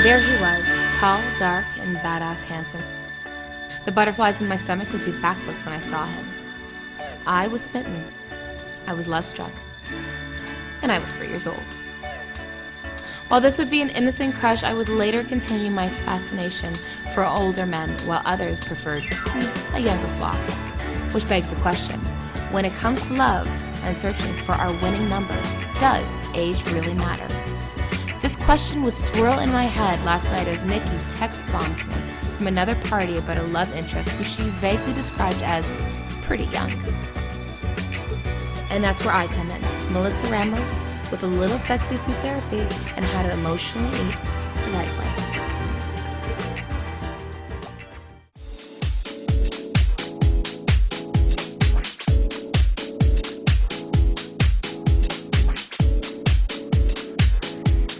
There he was, tall, dark, and badass handsome. The butterflies in my stomach would do backflips when I saw him. I was smitten. I was love-struck. And I was 3 years old. While this would be an innocent crush, I would later continue my fascination for older men, while others preferred a younger flock. Which begs the question, when it comes to love and searching for our winning number, does age really matter? This question would swirl in my head last night as Nikki text-bombed me from another party about a love interest who she vaguely described as pretty young. And that's where I come in, Melissa Ramos, with a little sexy food therapy and how to emotionally eat the right way.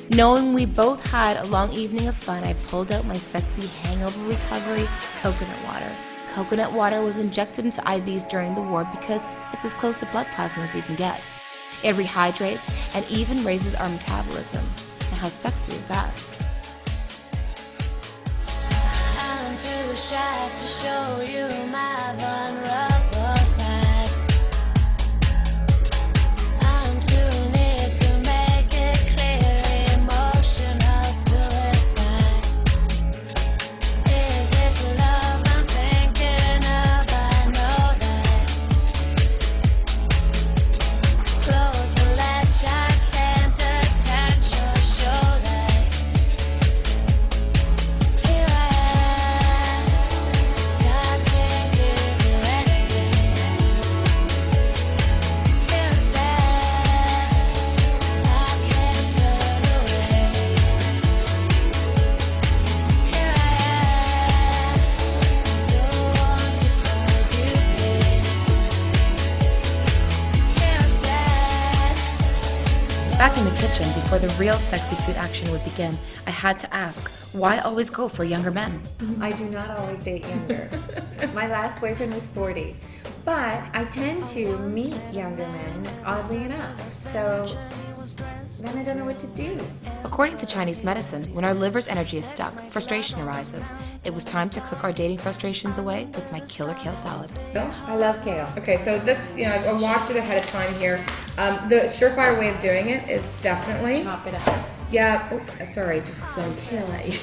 Knowing we both had a long evening of fun, I pulled out my sexy hangover recovery coconut water. Coconut water was injected into IVs during the war because it's as close to blood plasma as you can get. It rehydrates and even raises our metabolism. Now how sexy is that? I'm too shy to show you my vulnerable side. I'm too near to make it clear, emotional suicide. Is this love I'm thinking of? I know that. Close the latch, I can't attach or show that. Here I am, I can't give you anything. Here instead, I can't turn away. Here I am, don't want to cause you pain. Here instead. Back in the kitchen, before the real sexy food action would begin, I had to ask, why always go for younger men? I do not always date younger. My last boyfriend was 40. But I tend to meet younger men, oddly enough. So then I don't know what to do. According to Chinese medicine, when our liver's energy is stuck, frustration arises. It was time to cook our dating frustrations away with my killer kale salad. I love kale. Okay, so this, I watched it ahead of time here. The surefire way of doing it is definitely, Chop it up. yeah, oh, sorry, just flowed kale at you.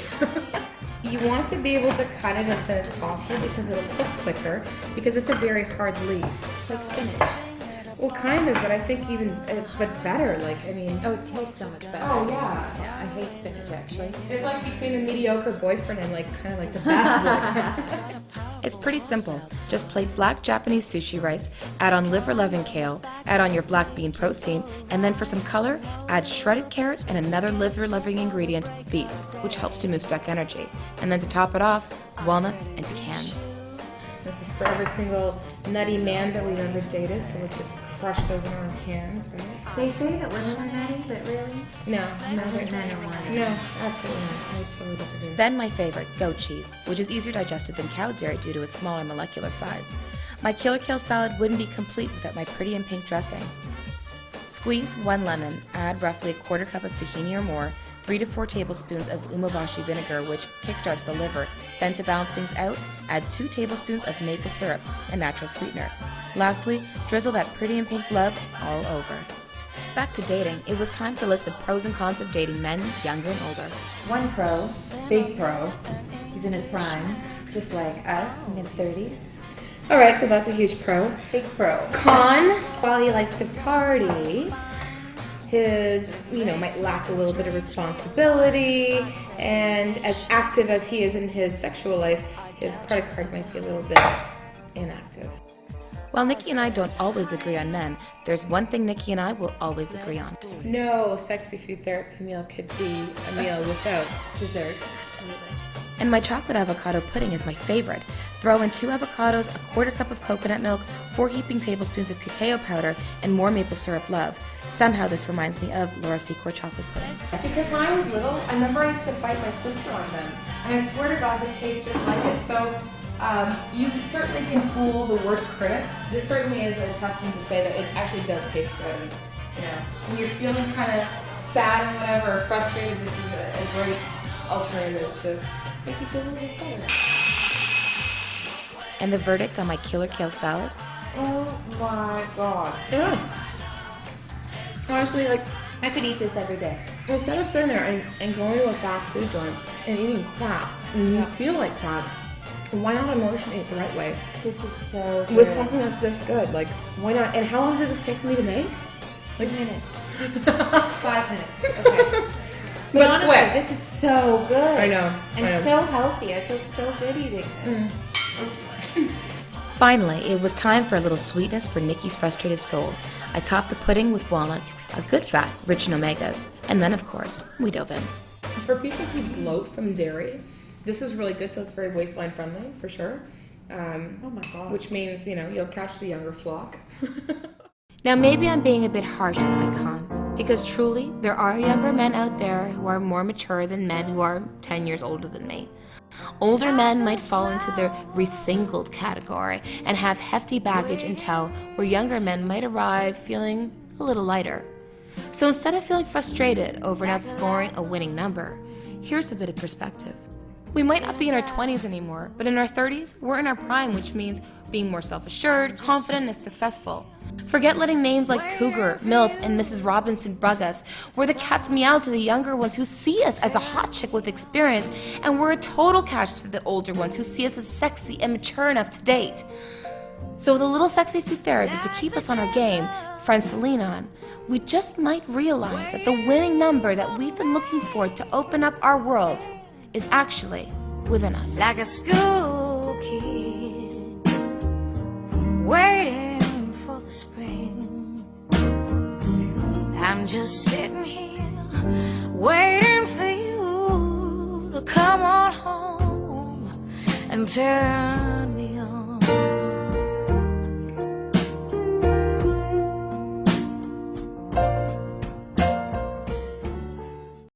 You want to be able to cut it as thin as possible because it'll cook quicker, because it's a very hard leaf. It's like spinach. Well, kind of, but I think even, but better, Oh, it tastes so much better. Oh, yeah. Yeah, I hate spinach, actually. It's like between a mediocre boyfriend and kind of like the best boyfriend. It's pretty simple. Just plate black Japanese sushi rice, add on liver-loving kale, add on your black bean protein, and then for some color, add shredded carrot and another liver-loving ingredient, beets, which helps to move stuck energy. And then to top it off, walnuts and pecans. This is for every single nutty man that we've ever dated, so let's just crush those in our hands, right? They say that women are nutty, but really? No, I think men are nutty. no, absolutely not. I totally disagree. Then my favorite, goat cheese, which is easier digested than cow dairy due to its smaller molecular size. My killer kale salad wouldn't be complete without my pretty and pink dressing. Squeeze 1 lemon, add roughly a quarter cup of tahini or more, 3 to 4 tablespoons of umeboshi vinegar, which kickstarts the liver. Then to balance things out, add 2 tablespoons of maple syrup, a natural sweetener. Lastly, drizzle that pretty and pink love all over. Back to dating, it was time to list the pros and cons of dating men younger and older. One pro, big pro. He's in his prime, just like us, mid-30s. All right, so that's a huge pro. Big pro. Con, while he likes to party, his, might lack a little bit of responsibility, and as active as he is in his sexual life, his credit card might be a little bit inactive. While Nikki and I don't always agree on men, there's one thing Nikki and I will always agree on. No sexy food therapy meal could be a meal without Dessert. Absolutely. And my chocolate avocado pudding is my favorite. Throw in 2 avocados, a quarter cup of coconut milk, 4 heaping tablespoons of cacao powder, and more maple syrup love. Somehow this reminds me of Laura Secord chocolate puddings. Because when I was little, I remember I used to fight my sister on them. And I swear to God, this tastes just like it. So you certainly can fool the worst critics. This certainly is a testament to say that it actually does taste good. And, when you're feeling kind of sad and whatever, or frustrated, this is a great alternative to make you feel a little bit better. And the verdict on my killer kale salad? Oh my god. Yeah. Honestly, like, I could eat this every day. instead of sitting there and going to a fast food joint and eating crap, and you feel like crap, why not emotionally eat the right way? This is so good. With something that's this good, like, why not? And how long did this take me to make? 2 minutes. 5 minutes. Okay. But But honestly, quick. this is so good. I know. And I know. so healthy. I feel so good eating this. Oops. Finally, it was time for a little sweetness for Nikki's frustrated soul. I topped the pudding with walnuts, a good fat, rich in omegas, and then, of course, we dove in. For people who bloat from dairy, this is really good, so it's very waistline friendly, for sure. Oh my god. Which means, you'll catch the younger flock. Now, maybe I'm being a bit harsh with my cons, because truly, there are younger men out there who are more mature than men who are 10 years older than me. Older men might fall into the resingled category and have hefty baggage in tow, where younger men might arrive feeling a little lighter. So instead of feeling frustrated over not scoring a winning number, here's a bit of perspective. We might not be in our 20s anymore, but in our 30s, we're in our prime, which means being more self-assured, confident, and successful. Forget letting names like Cougar, MILF, and Mrs. Robinson bug us. We're the cat's meow to the younger ones who see us as a hot chick with experience, and we're a total catch to the older ones who see us as sexy and mature enough to date. So with a little sexy food therapy to keep us on our game, friends to lean on, we just might realize that the winning number that we've been looking for to open up our world is actually within us. Like a school kid waiting for the spring. I'm just sitting here waiting for you to come on home and turn me on.